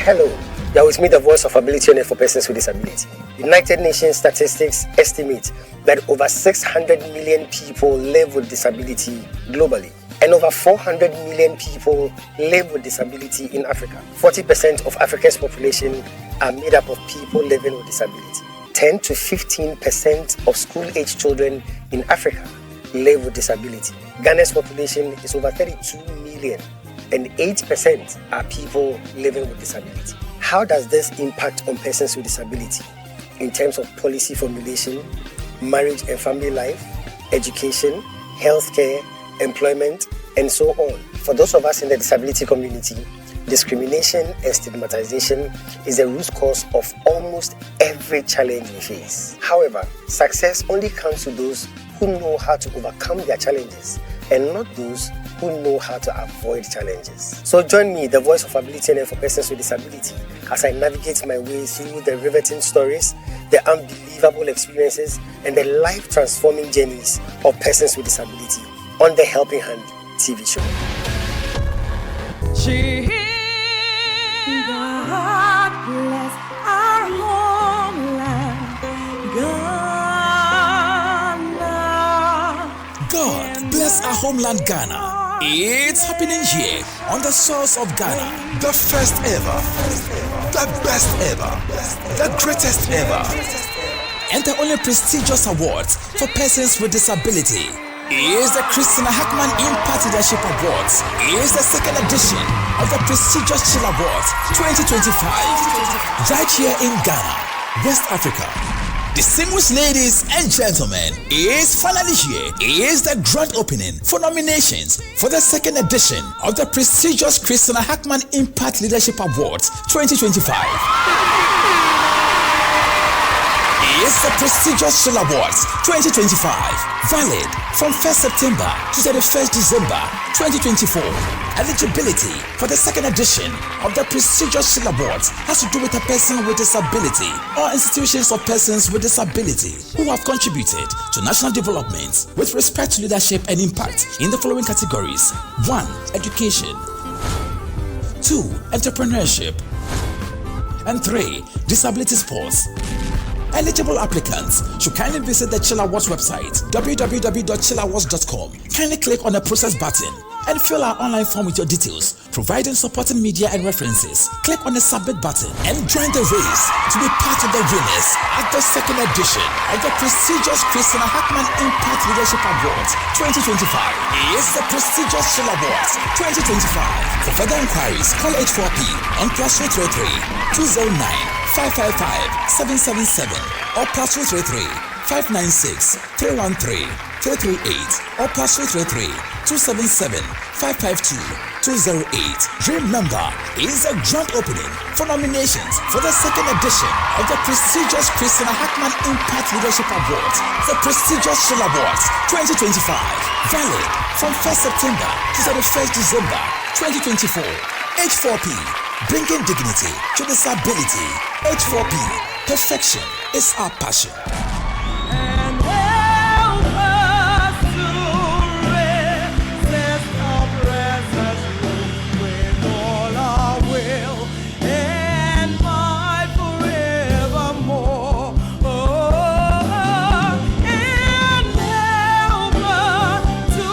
Hello, you are with me, the voice of ability for persons with disability. United Nations statistics estimate that over 600 million people live with disability globally, and over 400 million people live with disability in Africa. 40% of Africa's population are made up of people living with disability. 10 to 15% of school-age children in Africa live with disability. Ghana's population is over 32 million, and 8% are people living with disability. How does this impact on persons with disability in terms of policy formulation, marriage and family life, education, healthcare, employment, and so on? For those of us in the disability community, discrimination and stigmatization is the root cause of almost every challenge we face. However, success only comes to those who know how to overcome their challenges and not those who know how to avoid challenges. So join me, the voice of ability and for persons with disability, as I navigate my way through the riveting stories, the unbelievable experiences, and the life-transforming journeys of persons with disability on the Helping Hand TV show. God bless our homeland, Ghana. God bless our homeland, Ghana. It's happening here on the source of Ghana. The first ever, the best ever, the greatest ever, and the only prestigious awards for persons with disability is the Christina Hackman Impact Leadership Awards. Is the second edition of the prestigious Chill Awards 2025, right here in Ghana, West Africa. Distinguished ladies and gentlemen, is finally here. Is the grand opening for nominations for the second edition of the prestigious Christina Hackman Impact Leadership Awards 2025. It's the prestigious Shell Awards 2025, valid from 1st September to 31st December 2024. Eligibility for the second edition of the prestigious Shell Awards has to do with a person with disability or institutions of persons with disability who have contributed to national development with respect to leadership and impact in the following categories: 1. Education, 2. Entrepreneurship, and 3. Disability sports. Eligible applicants should kindly visit the Chill Awards website, www.chillawards.com. Kindly click on the process button and fill our online form with your details, providing supporting media and references. Click on the submit button and join the race to be part of the winners at the second edition of the prestigious Christina Hackman Impact Leadership Awards 2025. It's the prestigious Chill Awards 2025. For further inquiries, call H4P on +333 209 555-777 or +233 596 313 338 or +233 277 552 208. Remember, it's a grand opening for nominations for the second edition of the prestigious Christina Hackman Impact Leadership Awards, the prestigious Shell Awards 2025, valid from 1st September to 31st December 2024. H4P, bringing dignity to disability. H4P, perfection is our passion. And help us to resist oppressors with all our will and might forevermore. And help us to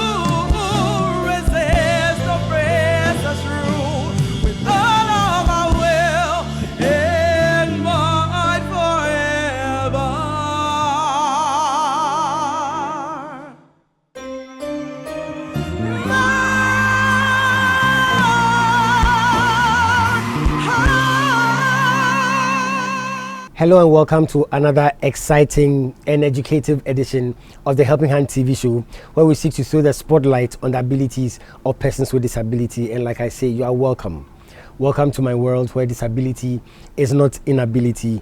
resist oppressors rule with all of our will and might forever. Hello and welcome to another exciting and educative edition of the Helping Hand TV show, where we seek to throw the spotlight on the abilities of persons with disability. And like I say, you are welcome. Welcome to my world where disability is not inability.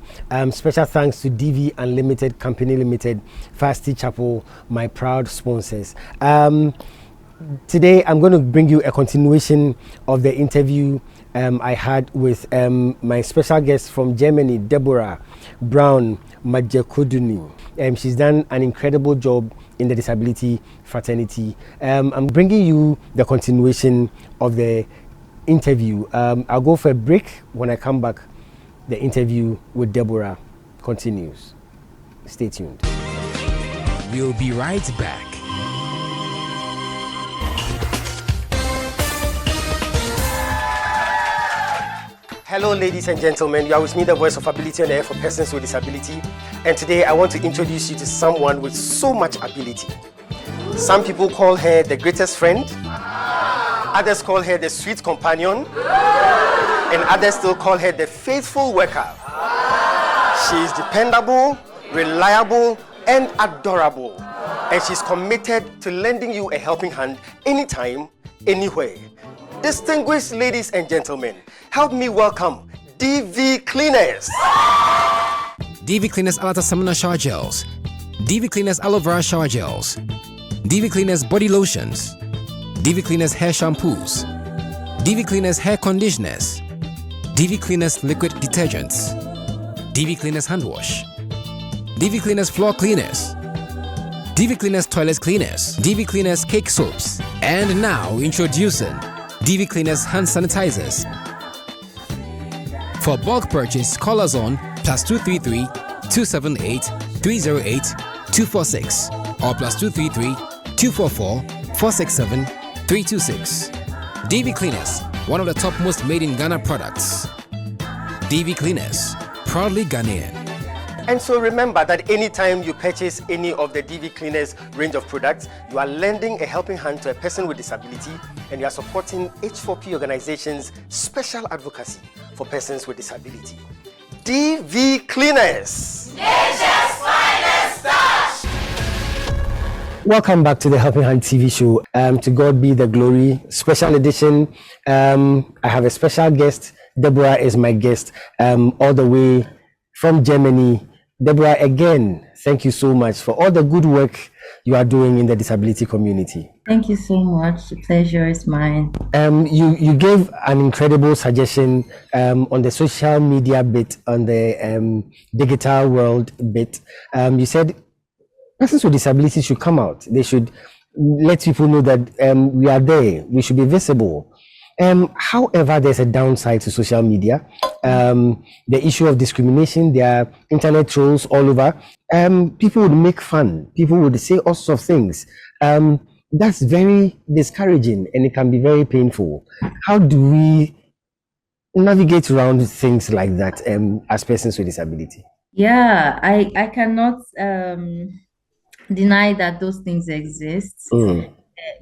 Special thanks to DV Unlimited Company Limited, Fasty Chapel, my proud sponsors. Today I'm going to bring you a continuation of the interview I had with my special guest from Germany, Deborah Brown Majekoduni. She's done an incredible job in the disability fraternity. I'm bringing you the continuation of the interview. I'll go for a break. When I come back, the interview with Deborah continues. Stay tuned. We'll be right back. Hello, ladies and gentlemen. You are with me, the voice of ability on the air for persons with disability. And today I want to introduce you to someone with so much ability. Some people call her the greatest friend. Others call her the sweet companion. And others still call her the faithful worker. She is dependable, reliable, and adorable. And she's committed to lending you a helping hand anytime, anywhere. Distinguished ladies and gentlemen, help me welcome DV Cleaners. DV Cleaners Alata Samana Shower Gels, DV Cleaners Aloe Vera Shower Gels, DV Cleaners Body Lotions, DV Cleaners Hair Shampoos, DV Cleaners Hair Conditioners, DV Cleaners Liquid Detergents, DV Cleaners Hand Wash, DV Cleaners Floor Cleaners, DV Cleaners Toilet Cleaners, DV Cleaners Cake Soaps, and now introducing DV Cleaners Hand Sanitizers. For bulk purchase, call us on +233 278 308 246 or +233 244 467 326. DV Cleaners, one of the top most made in Ghana products. DV Cleaners, proudly Ghanaian. And so remember that anytime you purchase any of the DV Cleaners range of products, you are lending a helping hand to a person with disability, and you are supporting H4P Organization's special advocacy for persons with disability. DV Cleaners. Nature's finest touch. Welcome back to the Helping Hand TV show. To God be the glory, special edition. I have a special guest. Deborah is my guest, all the way from Germany. Deborah, again, thank you so much for all the good work you are doing in the disability community. Thank you so much. The pleasure is mine. You gave an incredible suggestion on the social media bit, on the digital world bit. You said persons with disabilities should come out. They should let people know that we are there. We should be visible. However, there's a downside to social media. The issue of discrimination, there are internet trolls all over. People would make fun. People would say all sorts of things. That's very discouraging, and it can be very painful. How do we navigate around things like that as persons with disability? Yeah, I cannot deny that those things exist.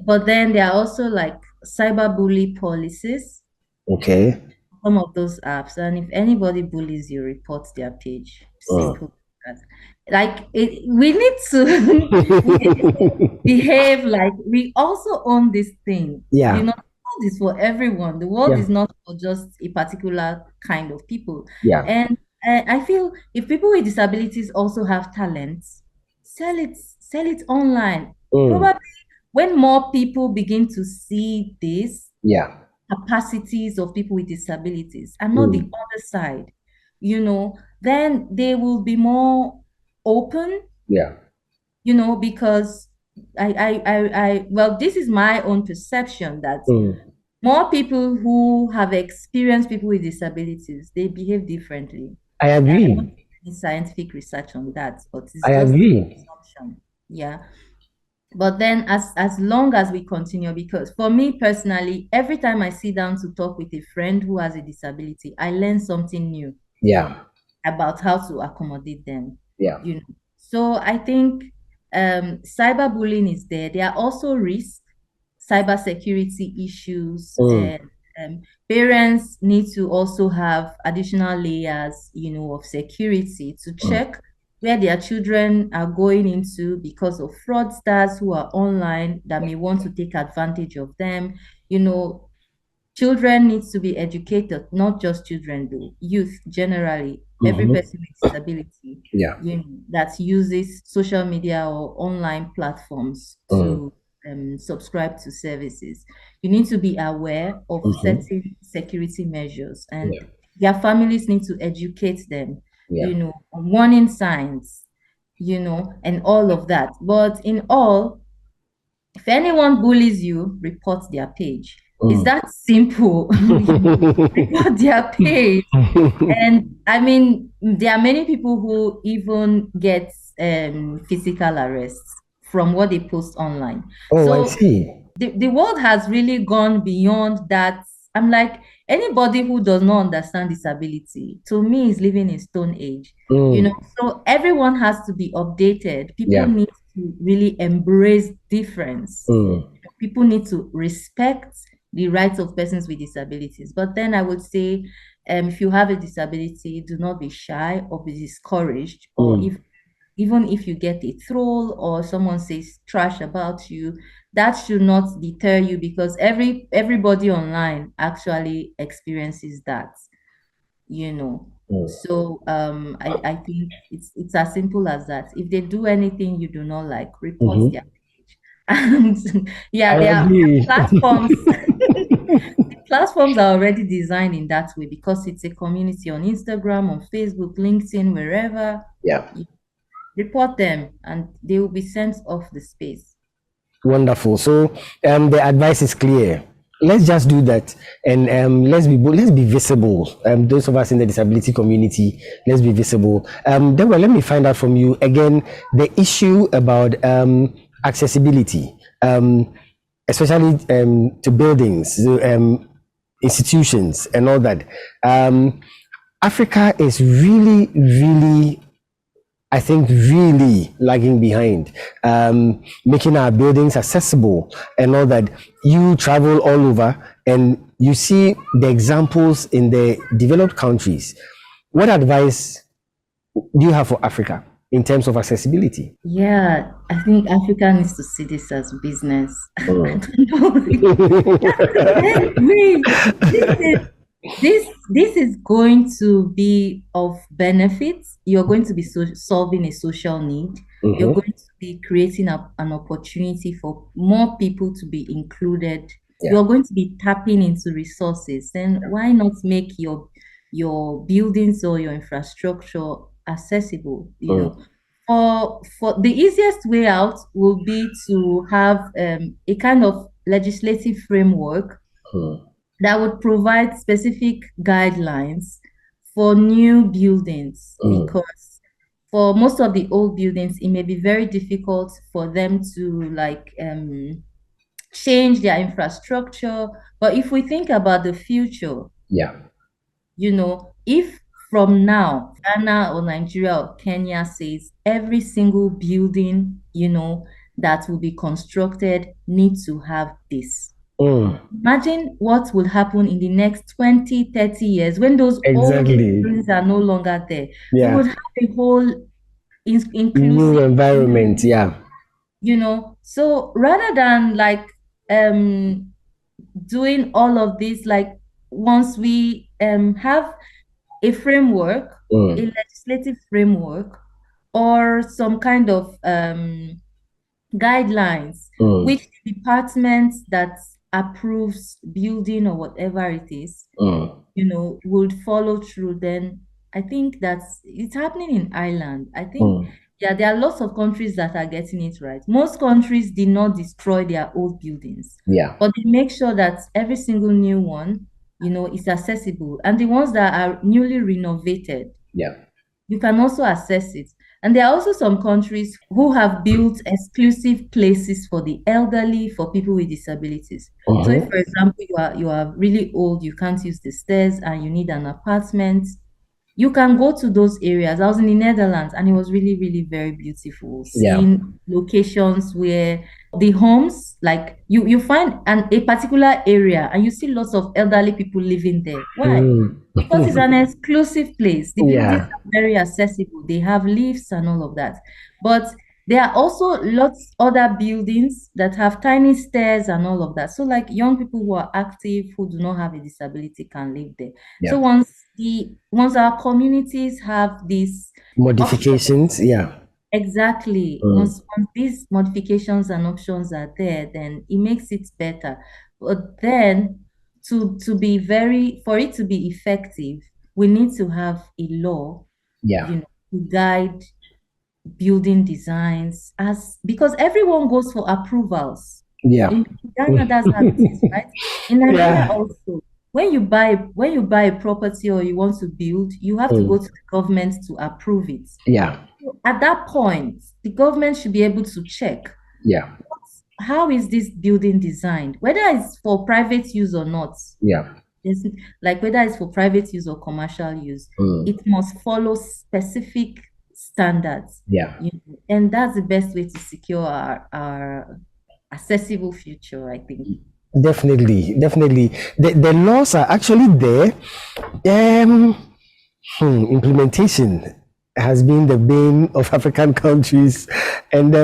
But then there are also like cyberbully policies. Okay. Some of those apps, and if anybody bullies you, report their page. Simple as that. Like we need to behave like we also own this thing. Yeah. You know, the world is for everyone. The world Yeah. is not for just a particular kind of people. Yeah. And I feel if people with disabilities also have talents, sell it online. Probably when more people begin to see this capacities of people with disabilities and not the other side, you know, then they will be more open. Yeah. You know, because well, this is my own perception that more people who have experienced people with disabilities, they behave differently. I agree. I don't have any scientific research on that, but it's I just agree. an assumption. Yeah. But then as long as we continue, because for me personally, every time I sit down to talk with a friend who has a disability, I learn something new. Yeah. About how to accommodate them. Yeah. You know. So I think cyberbullying is there. There are also risks, cybersecurity issues, and parents need to also have additional layers, you know, of security to check where their children are going into because of fraudsters who are online that may want to take advantage of them. You know, children need to be educated, not just children, though, youth generally, every person with disability, you know, that uses social media or online platforms to subscribe to services. You need to be aware of certain security measures, and their families need to educate them, you know, on warning signs, you know, and all of that. But in all, if anyone bullies you, report their page. It's that simple. Report their page. And I mean, there are many people who even get physical arrests from what they post online. Oh, So I see. the world has really gone beyond that. I'm like, anybody who does not understand disability, to me, is living in stone age. So everyone has to be updated. People need to really embrace difference. People need to respect the rights of persons with disabilities. But then I would say, if you have a disability, do not be shy or be discouraged, or even if you get a troll or someone says trash about you, that should not deter you, because everybody online actually experiences that. So I think it's as simple as that. If they do anything you do not like, report their page. And yeah, there are platforms. The platforms are already designed in that way, because it's a community on Instagram, on Facebook, LinkedIn, wherever. You report them and they will be sent off the space. Wonderful. So the advice is clear. Let's just do that, and let's be visible. Those of us in the disability community, let's be visible. Deborah, let me find out from you again the issue about accessibility, especially to buildings, institutions, and all that. Africa is really, really, I think, really lagging behind, making our buildings accessible and all that. You travel all over and you see the examples in the developed countries. What advice do you have for Africa in terms of accessibility? Yeah, I think Africa needs to see this as business. I don't know. This is going to be of benefit. You're going to be solving a social need. You're going to be creating an opportunity for more people to be included. You're going to be tapping into resources. Then why not make your buildings or your infrastructure accessible? For the easiest way out will be to have a kind of legislative framework that would provide specific guidelines for new buildings, because for most of the old buildings, it may be very difficult for them to change their infrastructure. But if we think about the future, if from now, Ghana or Nigeria or Kenya says every single building, that will be constructed needs to have this. Imagine what will happen in the next 20, 30 years when those old buildings are no longer there. We would have a whole inclusive new environment. So rather than doing all of this, once we have a framework, a legislative framework, or some kind of guidelines, which the department that approves building or whatever it is, would follow through, then I think it's happening in Ireland. I think, there are lots of countries that are getting it right. Most countries did not destroy their old buildings, but they make sure that every single new one, is accessible. And the ones that are newly renovated, you can also access it. And there are also some countries who have built exclusive places for the elderly, for people with disabilities. So if, for example, you are really old, you can't use the stairs and you need an apartment, you can go to those areas. I was in the Netherlands and it was really, really very beautiful. Seeing locations where the homes, like you find a particular area and you see lots of elderly people living there. Why? Because it's an exclusive place. The buildings are very accessible. They have lifts and all of that. But there are also lots other buildings that have tiny stairs and all of that. So young people who are active, who do not have a disability, can live there. So once our communities have these modifications, exactly. Once these modifications and options are there, then it makes it better. But then for it to be effective, we need to have a law, to guide building designs, because everyone goes for approvals. Yeah. In Ghana, that's how it is, right? In Nigeria also, when you buy a property or you want to build, you have to go to the government to approve it. Yeah. At that point, the government should be able to check. Yeah. How is this building designed? Whether it's for private use or not. Yeah. Like whether it's for private use or commercial use, it must follow specific standards. Yeah. And that's the best way to secure our accessible future, I think. Definitely. The laws are actually there. Implementation has been the bane of African countries, and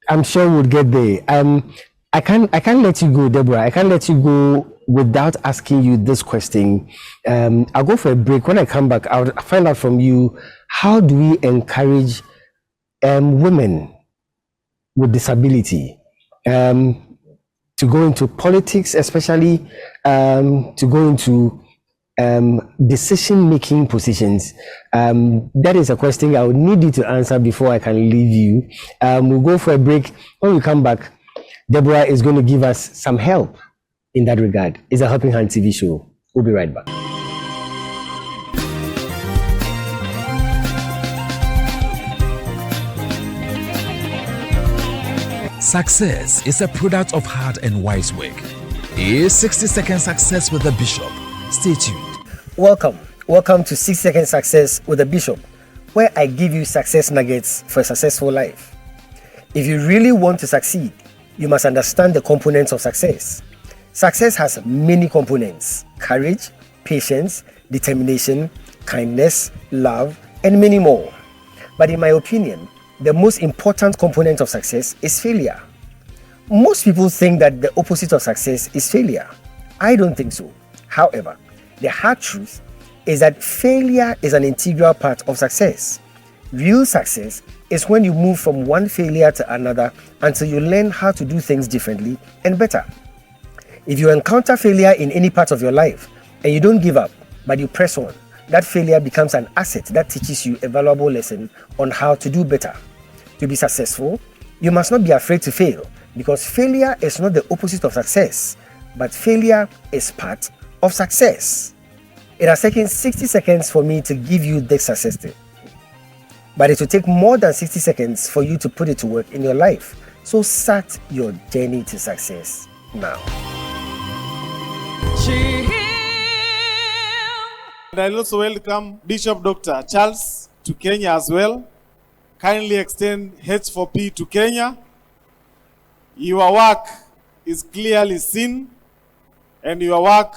I'm sure we'll get there. I can't let you go, Deborah. I can't let you go without asking you this question. I'll go for a break. When I come back, I'll find out from you, how do we encourage women with disability to go into politics, especially to go into decision-making positions? That is a question I would need you to answer before I can leave you. We'll go for a break. When we come back, Deborah is going to give us some help in that regard. It's a Helping Hand TV show. We'll be right back. Success is a product of hard and wise work. Here's 60-second success with the Bishop. Stay tuned. Welcome to 6 Second Success with the Bishop, where I give you success nuggets for a successful life. If you really want to succeed, you must understand the components of success. Success has many components: courage, patience, determination, kindness, love, and many more. But in my opinion, the most important component of success is failure. Most people think that the opposite of success is failure. I don't think so. However, the hard truth is that failure is an integral part of success. Real success is when you move from one failure to another until you learn how to do things differently and better. If you encounter failure in any part of your life and you don't give up, but you press on, that failure becomes an asset that teaches you a valuable lesson on how to do better. To be successful, you must not be afraid to fail, because failure is not the opposite of success, but failure is part of success. It has taken 60 seconds for me to give you this success tip, but it will take more than 60 seconds for you to put it to work in your life. So start your journey to success now. And I also welcome Bishop Dr. Charles to Kenya as well. Kindly extend H4P to Kenya. Your work is clearly seen, and your work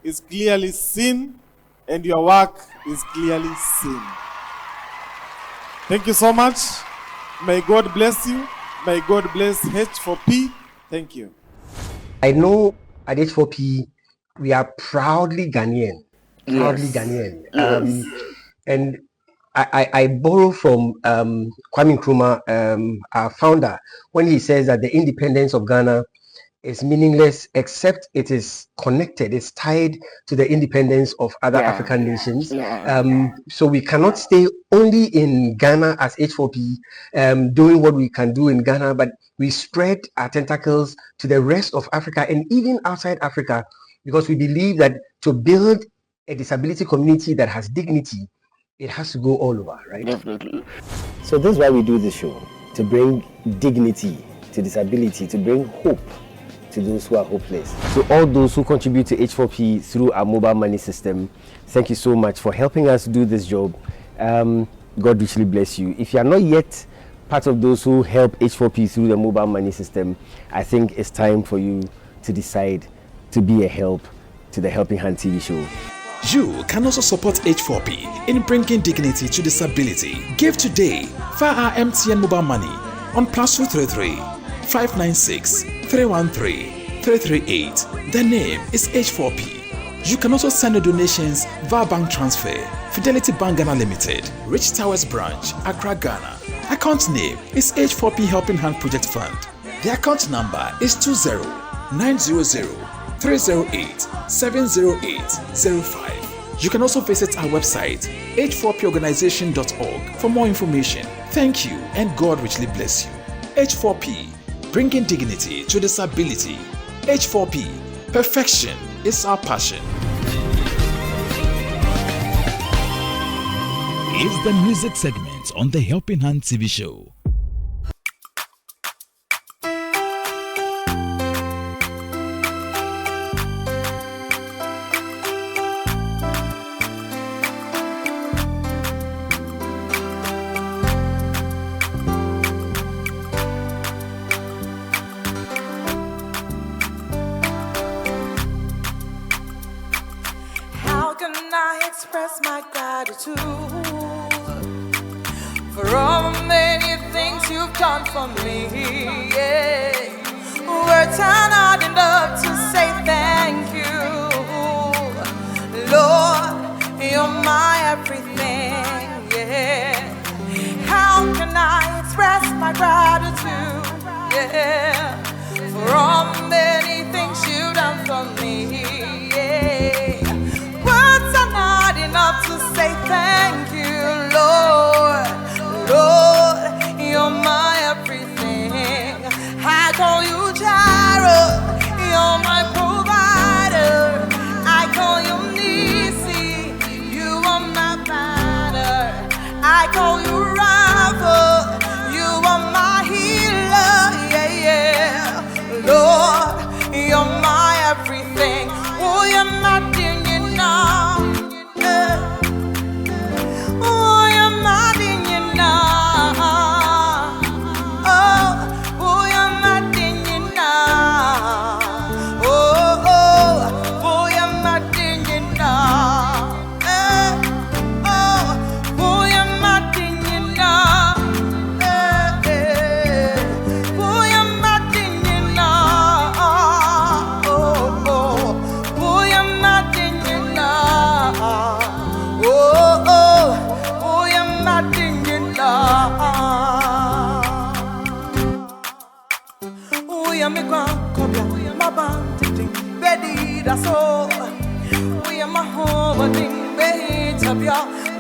is clearly seen, and your work is clearly seen. Thank you so much. May God bless you. May God bless H4P. Thank you. I know at H4P we are proudly Ghanaian. Proudly Ghanaian. And I borrow from Kwame Nkrumah, our founder, when he says that the independence of Ghana is meaningless except it is connected, it's tied to the independence of other African nations. So we cannot stay only in Ghana as H4P, doing what we can do in Ghana, but we spread our tentacles to the rest of Africa and even outside Africa, because we believe that to build a disability community that has dignity, it has to go all over, right? Definitely. So this is why we do this show, to bring dignity to disability, to bring hope to those who are hopeless. So all those who contribute to H4P through our mobile money system, thank you so much for helping us do this job. God richly bless you. If you are not yet part of those who help H4P through the mobile money system, I think it's time for you to decide to be a help to the Helping Hand TV show. You can also support H4P in bringing dignity to disability. Give today via our MTN mobile money on +233 596 313 338. The name is H4P. You can also send your donations via bank transfer. Fidelity Bank Ghana Limited, Rich Towers Branch, Accra, Ghana. Account name is H4P Helping Hand Project Fund. The account number is 20900 308 70805. You can also visit our website h4porganization.org for more information. Thank you and God richly bless you. H4P, bringing dignity to disability. H4P, perfection is our passion. It's the music segment on the Helping Hand TV show. Express my gratitude for all the many things you've done for me. Yeah. Words are not enough to say thank you, Lord. You're my everything. Yeah. How can I express my gratitude? Yeah. For all the many things you've done for me. Yeah. Not enough to say thank you, Lord. Lord, you're my everything. I call you Jireh, you're my provider. I call you Nisi, you are my banner. I call you Rapha, you are my healer. Yeah, yeah. Lord, you're my everything. Oh, you're my thing now.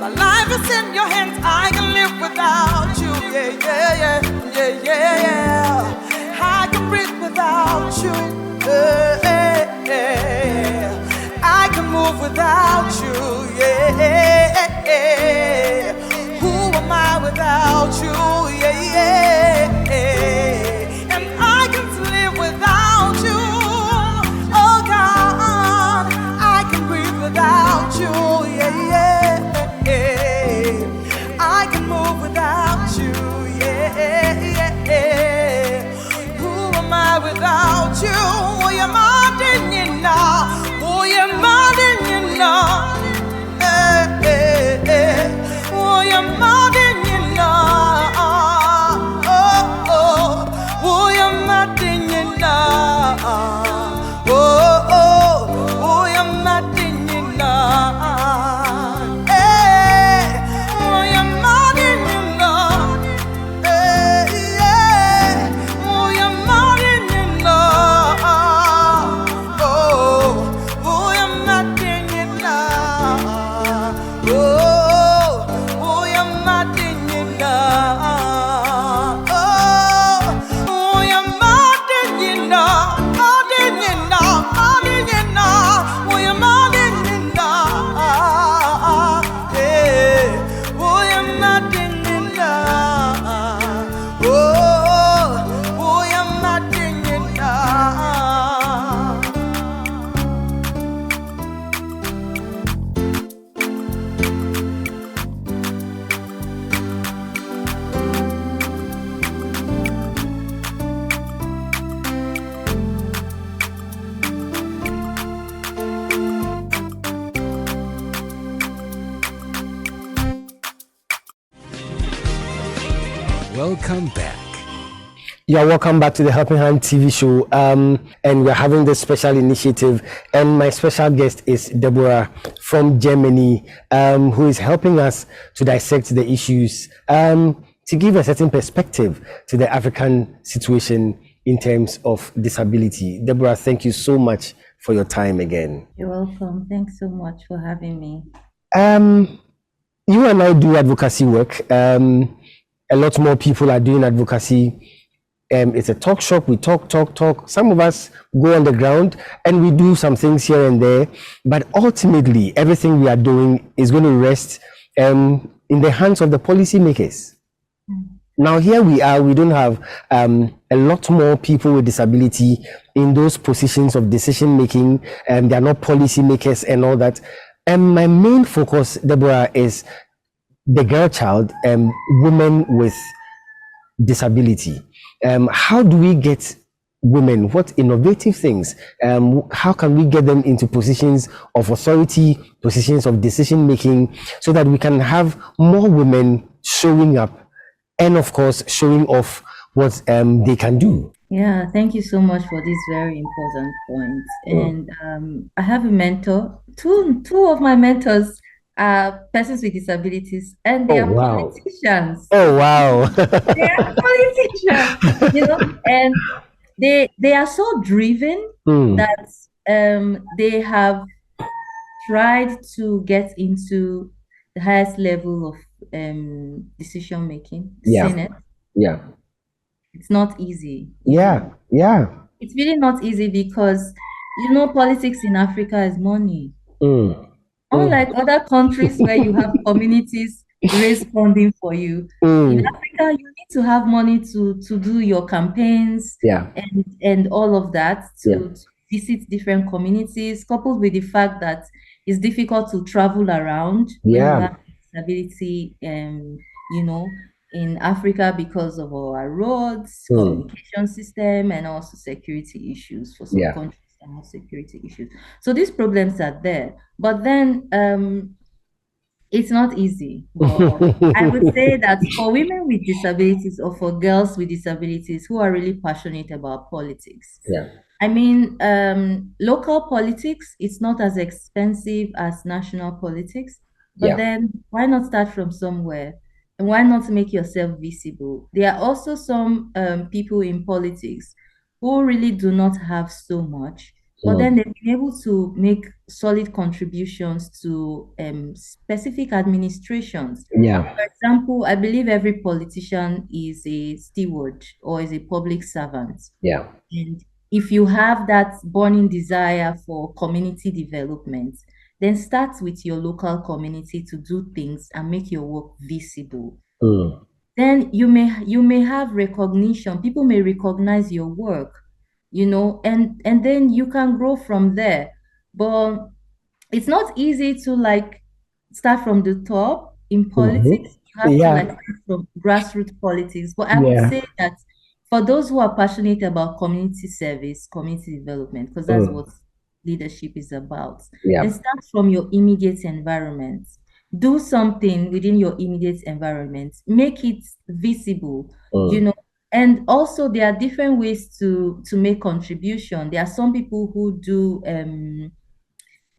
My life is in your hands, I can live without you. Yeah, yeah, yeah, yeah, yeah, yeah. I can breathe without you. Yeah, yeah, yeah. I can move without you. Yeah, yeah, yeah. Who am I without you? Yeah, yeah, yeah. And I can live without you. Oh God, I can breathe without you. Yeah, yeah. I can move without you, yeah, yeah, yeah. Who am I without you? Oh, you're my ding now. Oh, you're my ding now. Eh, eh, eh. Oh, you're my ding now. Oh, oh, oh, you're my ding now. Oh, oh, oh, you're my ding now. Welcome back. Yeah, welcome back to the Helping Hand TV show. And we're having this special initiative. And my special guest is Deborah from Germany, who is helping us to dissect the issues, to give a certain perspective to the African situation in terms of disability. Deborah, thank you so much for your time again. You're welcome. Thanks so much for having me. You and I do advocacy work. A lot more people are doing advocacy It's a talk shop. We talk. Some of us go on the ground and we do some things here and there, but ultimately everything we are doing is going to rest in the hands of the policymakers. Now here we are, we don't have a lot more people with disability in those positions of decision making, and they are not policymakers and all that. And my main focus, Deborah, is the girl child and women with disability. How do we get women? What innovative things? How can we get them into positions of authority, positions of decision making, so that we can have more women showing up and, of course, showing off what they can do? Yeah, thank you so much for this very important point. And I have a mentor. Two of my mentors are persons with disabilities, and they are politicians. Oh wow! They are politicians, you know, and they are so driven that they have tried to get into the highest level of decision making, Senate. Yeah. It's not easy. Yeah. It's really not easy because, you know, politics in Africa is money. Unlike other countries where you have communities raise funding for you, in Africa, you need to have money to do your campaigns and all of that, to visit different communities, coupled with the fact that it's difficult to travel around when you have disability, you know, in Africa because of our roads, communication system, and also security issues for some countries and security issues. So these problems are there. But then it's not easy. But I would say that for women with disabilities or for girls with disabilities who are really passionate about politics, I mean, local politics, it's not as expensive as national politics. But then why not start from somewhere? And why not make yourself visible? There are also some people in politics who really do not have so much, but then they've been able to make solid contributions to specific administrations. For example, I believe every politician is a steward or is a public servant. And if you have that burning desire for community development, then start with your local community to do things and make your work visible. Then you may have recognition. People may recognize your work, you know, and then you can grow from there. But it's not easy to like start from the top in politics. You have to like start from grassroots politics. But I would say that for those who are passionate about community service, community development, because that's what leadership is about, then start from your immediate environment. Do something within your immediate environment. Make it visible, you know. And also there are different ways to make contribution. There are some people who do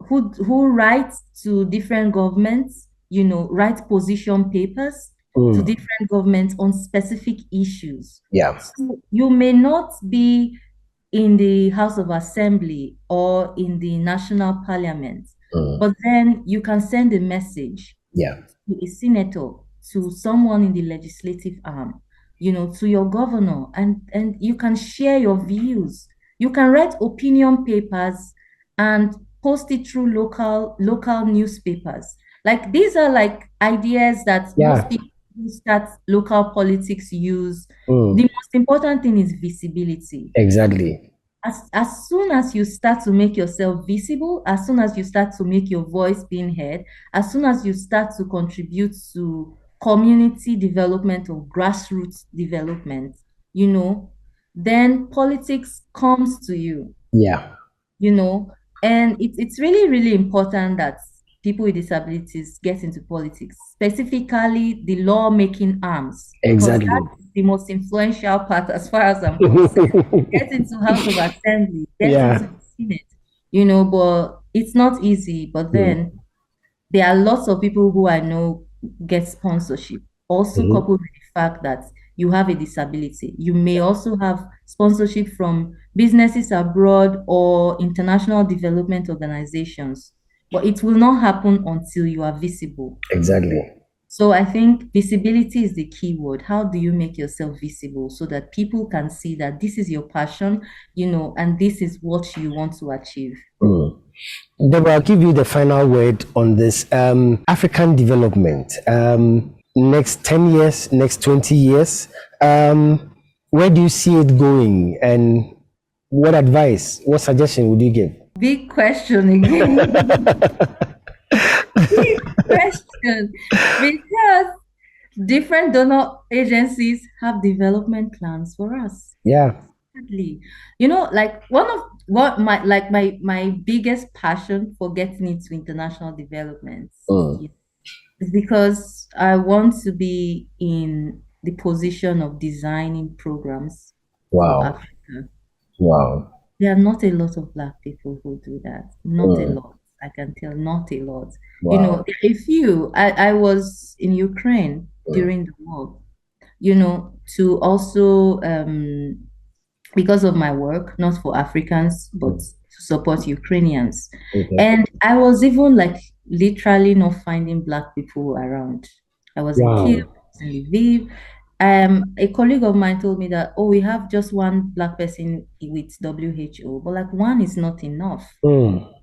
who write to different governments, you know, write position papers to different governments on specific issues. So you may not be in the House of Assembly or in the National Parliament, but then you can send a message to a senator, to someone in the legislative arm, you know, to your governor, and you can share your views. You can write opinion papers and post it through local newspapers. Like these are like ideas that most people who start local politics use. The most important thing is visibility. Exactly. As soon as you start to make yourself visible, as soon as you start to make your voice being heard, as soon as you start to contribute to community development or grassroots development, you know, then politics comes to you. You know, and it's really, really important that people with disabilities get into politics, specifically the lawmaking arms. Exactly. Because that's the most influential part as far as I'm concerned. Get into House of Assembly, get into the Senate, you know, but it's not easy. But then there are lots of people who I know get sponsorship. Also coupled with the fact that you have a disability. You may also have sponsorship from businesses abroad or international development organizations, but it will not happen until you are visible. Exactly. So I think visibility is the key word. How do you make yourself visible so that people can see that this is your passion, and this is what you want to achieve? Deborah, I'll give you the final word on this. African development, next 10 years, next 20 years, where do you see it going? And what advice, what suggestion would you give? Big question again. Big question. Because different donor agencies have development plans for us. Yeah. Like one of what my biggest passion for getting into international development is because I want to be in the position of designing programs for Africa. Wow. There are not a lot of Black people who do that. Not a lot. I can tell, not a lot. Wow. There are a few. I was in Ukraine during the war, to also because of my work, not for Africans, but to support Ukrainians. Okay. And I was even like literally not finding Black people around. I was in Kiev, in Lviv. A colleague of mine told me that, we have just one Black person with WHO, but like one is not enough.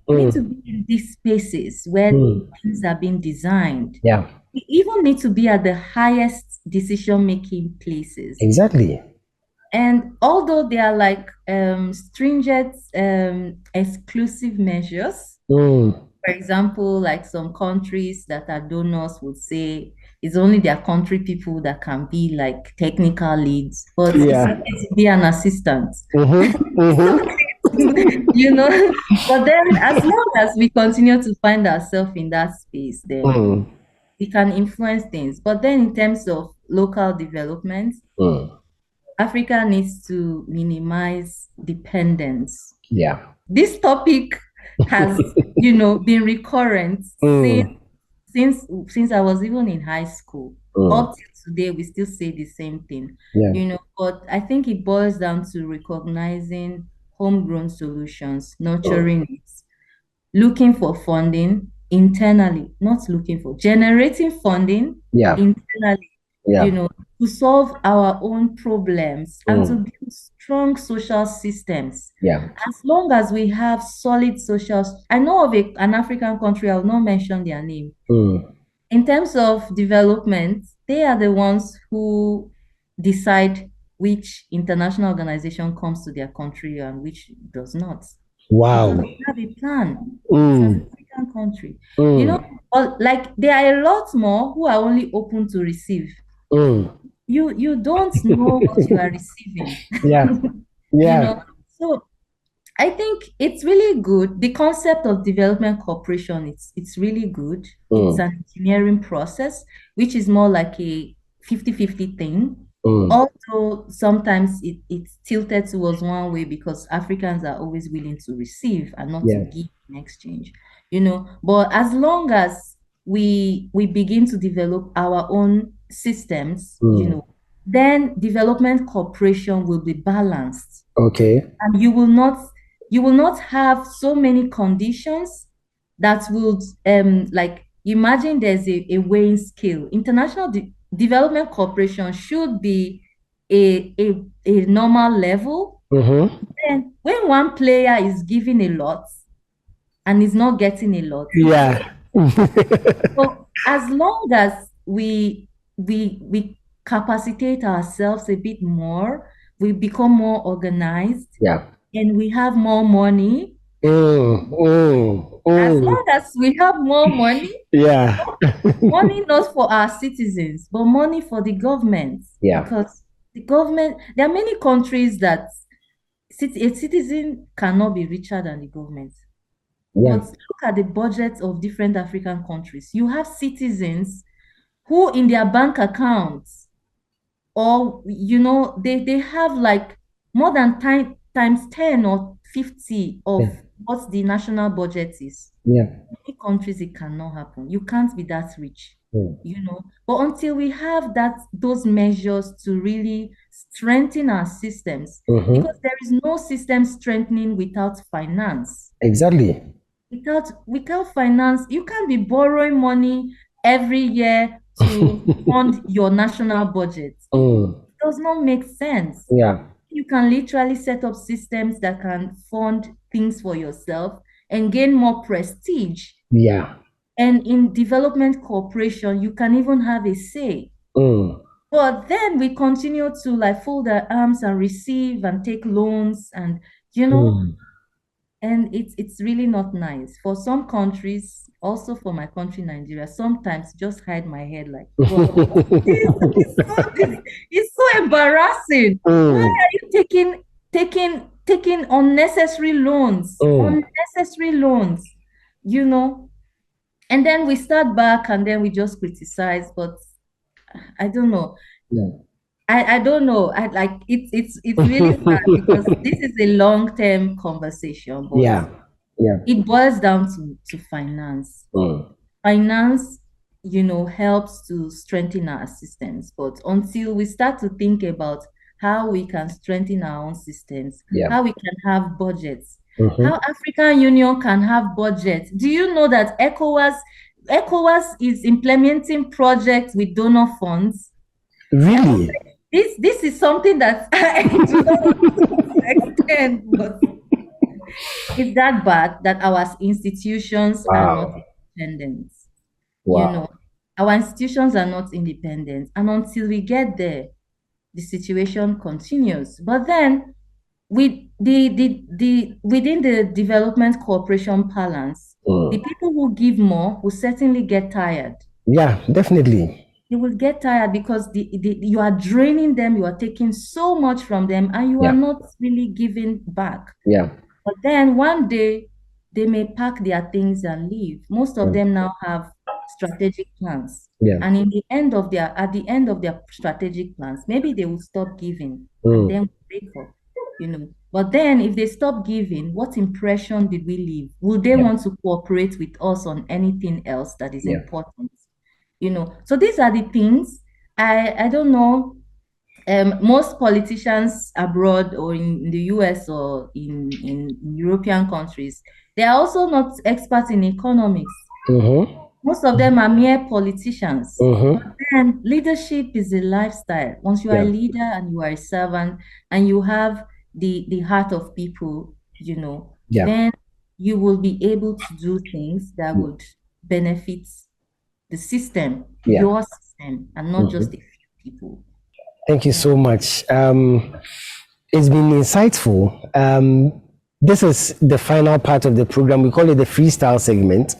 We need to be in these spaces where things are being designed. Yeah. We even need to be at the highest decision-making places. Exactly. And although they are like stringent, exclusive measures, for example, like some countries that are donors would say it's only their country people that can be like technical leads, but it's okay to be an assistant. But then as long as we continue to find ourselves in that space, then we can influence things. But then in terms of local development, Africa needs to minimize dependence. Yeah. This topic has, been recurrent since I was even in high school. Up to today, we still say the same thing. Yeah. But I think it boils down to recognizing homegrown solutions, nurturing it, looking for funding internally, not looking for generating funding internally. To solve our own problems and to build strong social systems. Yeah. As long as we have solid social, I know of an African country, I'll not mention their name. In terms of development, they are the ones who decide which international organization comes to their country and which does not. Wow. Because they have a plan. It's an African country. But like there are a lot more who are only open to receive. You don't know what you are receiving. Yeah. So I think it's really good. The concept of development cooperation, it's really good. It's an engineering process, which is more like a 50-50 thing. Although sometimes it's tilted towards one way because Africans are always willing to receive and not to give in exchange. But as long as we begin to develop our own systems, then development cooperation will be balanced. Okay. And you will not have so many conditions that would like imagine there's a weighing scale. International development cooperation should be a normal level. And when one player is giving a lot and is not getting a lot. So as long as we capacitate ourselves a bit more, we become more organized, and we have more money. As long as we have more money, money not for our citizens, but money for the government. Because the government, there are many countries that a citizen cannot be richer than the government. But look at the budgets of different African countries. You have citizens who in their bank accounts, or they have like more than times 10 or 50 of what the national budget is. In many countries it cannot happen. You can't be that rich. But until we have those measures to really strengthen our systems, because there is no system strengthening without finance. Exactly. Without finance, you can't be borrowing money every year, to fund your national budget. It does not make sense. Yeah. You can literally set up systems that can fund things for yourself and gain more prestige. Yeah. And in development cooperation, you can even have a say. But then we continue to like fold our arms and receive and take loans and, and it's really not nice. For some countries, also for my country, Nigeria, sometimes just hide my head like, well, it's so embarrassing. Why are you taking unnecessary loans? Unnecessary loans, And then we start back and then we just criticize, but I don't know. Yeah. I don't know. It's really sad because this is a long-term conversation, but it boils down to finance. Finance, helps to strengthen our systems. But until we start to think about how we can strengthen our own systems, how we can have budgets, how African Union can have budgets. Do you know that ECOWAS is implementing projects with donor funds? Really? This is something that I do not want to extend, but it's that bad that our institutions are not independent. Our institutions are not independent. And until we get there, the situation continues. But then with within the development cooperation balance, the people who give more will certainly get tired. Yeah, definitely. You will get tired because you are draining them, you are taking so much from them, and you are not really giving back. Yeah. But then one day they may pack their things and leave. Most of them now have strategic plans. Yeah. And at the end of their strategic plans, maybe they will stop giving and then break up. But then if they stop giving, what impression did we leave? Will they want to cooperate with us on anything else that is important? So these are the things. I don't know. Most politicians abroad or in the US or in European countries, they are also not experts in economics. Most of them are mere politicians. But then leadership is a lifestyle. Once you are a leader and you are a servant and you have the heart of people, then you will be able to do things that would benefit the system, your system, and not just a few people. Thank you so much. It's been insightful. This is the final part of the program. We call it the freestyle segment.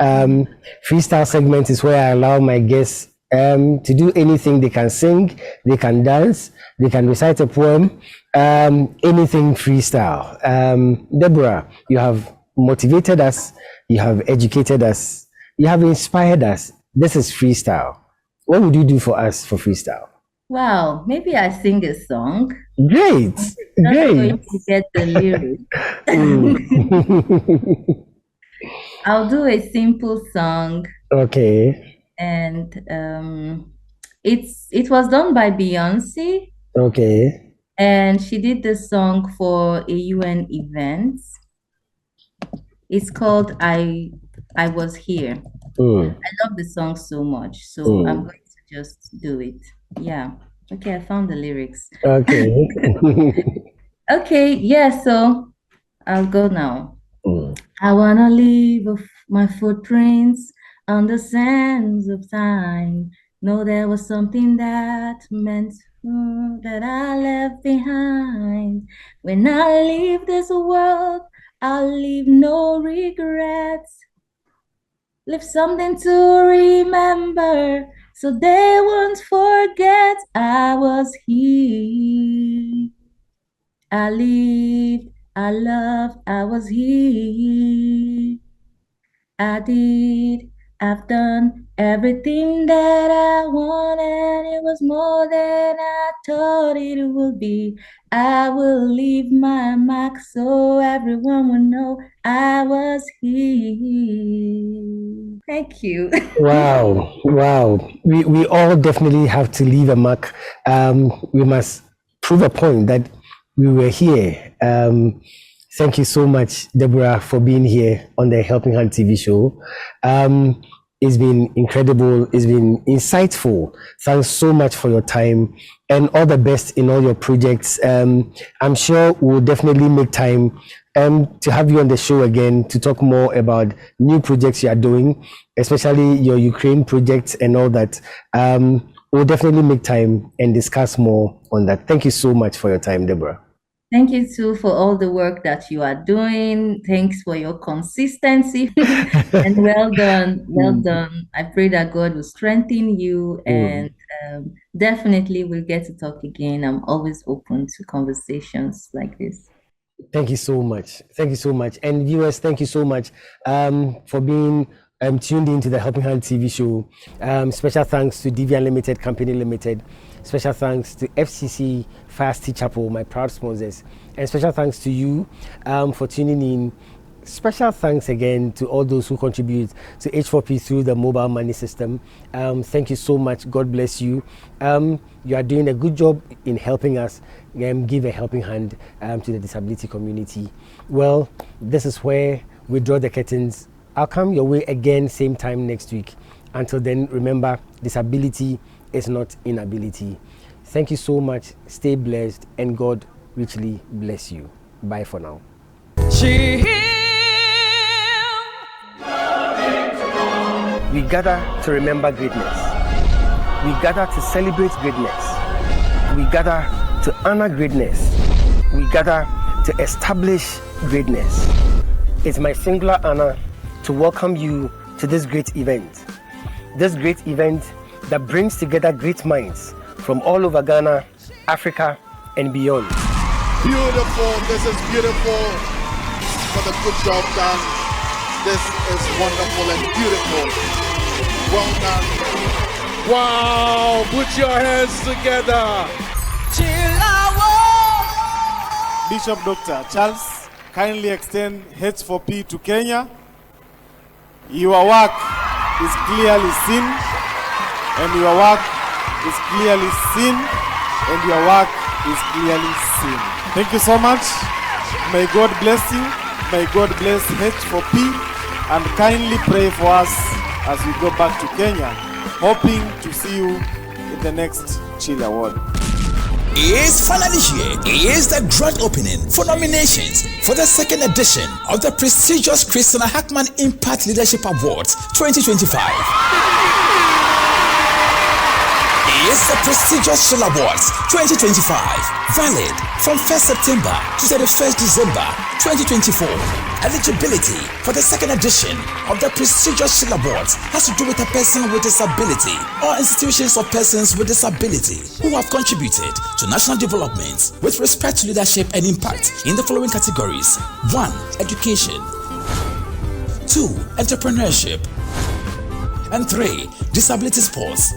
Freestyle segment is where I allow my guests to do anything. They can sing, they can dance, they can recite a poem, anything freestyle. Deborah, you have motivated us, you have educated us, you have inspired us. This is freestyle. What would you do for us for freestyle? Wow, maybe I sing a song. Great. I'm going to get the lyrics. I'll do a simple song. Okay. And it was done by Beyonce. Okay. And she did the song for a UN event. It's called I Was Here. I love the song so much, so I'm going to just do it. Yeah. Okay, I found the lyrics. Okay. Okay, yeah, so I'll go now. I wanna leave my footprints on the sands of time. Know there was something that meant that I left behind. When I leave this world, I'll leave no regrets. Leave something to remember so they won't forget I was here. I lived, I loved, I was here. I did, I've done everything that I wanted. It was more than I thought it would be. I will leave my mark so everyone will know I was here. Thank you. Wow. We all definitely have to leave a mark. We must prove a point that we were here. Thank you so much, Deborah, for being here on the Helping Hand TV show. It's been incredible. It's been insightful. Thanks so much for your time, and all the best in all your projects. I'm sure we'll definitely make time to have you on the show again to talk more about new projects you are doing, especially your Ukraine projects and all that. We'll definitely make time and discuss more on that. Thank you so much for your time, Deborah. Thank you too for all the work that you are doing. Thanks for your consistency and well done. Well done. I pray that God will strengthen you and definitely we'll get to talk again. I'm always open to conversations like this. Thank you so much. Thank you so much. And viewers, thank you so much for being tuned into the Helping Hand TV show. Special thanks to DV Unlimited Company Limited. Special thanks to FCC Fire City Chapel, my proud sponsors. And special thanks to you for tuning in. Special thanks again to all those who contribute to H4P through the mobile money system. Thank you so much. God bless you. You are doing a good job in helping us give a helping hand to the disability community. Well, this is where we draw the curtains. I'll come your way again same time next week. Until then, remember, disability is not inability. Thank you so much. Stay blessed and God richly bless you. Bye for now. We gather to remember greatness. We gather to celebrate greatness. We gather to honor greatness. We gather to establish greatness. It's my singular honor to welcome you to this great event. This great event that brings together great minds from all over Ghana, Africa, and beyond. Beautiful. This is beautiful. For the good job done. This is wonderful and beautiful. Well done. Wow. Put your hands together. Bishop Dr. Charles, kindly extend H4P to Kenya. Your work is clearly seen, and your work is clearly seen, and your work is clearly seen. Thank you so much. May God bless you. May God bless H4P, and kindly pray for us as we go back to Kenya, hoping to see you in the next Chile Award. Is finally here. Is the grand opening for nominations for the second edition of the prestigious Christina Hackman Impact Leadership Awards 2025. It's the prestigious Shell Awards 2025, valid from 1st September to 31st December 2024. Eligibility for the second edition of the prestigious Shell Awards has to do with a person with disability or institutions of persons with disability who have contributed to national development with respect to leadership and impact in the following categories: 1. Education, 2. Entrepreneurship, and 3. Disability sports.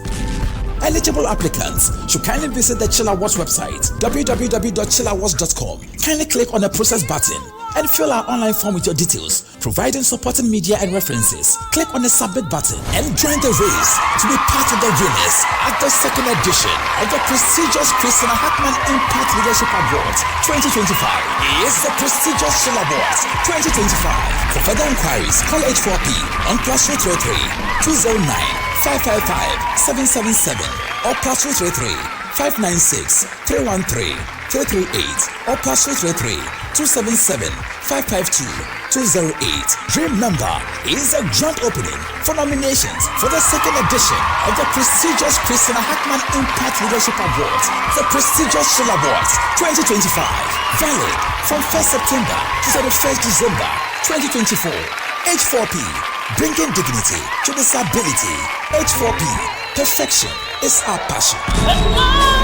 Eligible applicants should kindly visit the Chill Awards website, www.chillawards.com. Kindly click on the process button and fill our online form with your details, providing supporting media and references. Click on the submit button and join the race to be part of the winners at the second edition of the prestigious Christina Hackman Impact Leadership Awards 2025. It's the prestigious Chill Awards 2025. For further inquiries, call H4P on +233 209 555 777 or +233 596 313 338 or +233 277 552 208. Remember, it's a grand opening for nominations for the second edition of the prestigious Christina Hackman Impact Leadership Awards, the prestigious Shell Awards 2025, valid from 1st September to 31st December 2024. H4P, bringing dignity to disability. H4P, perfection is our passion.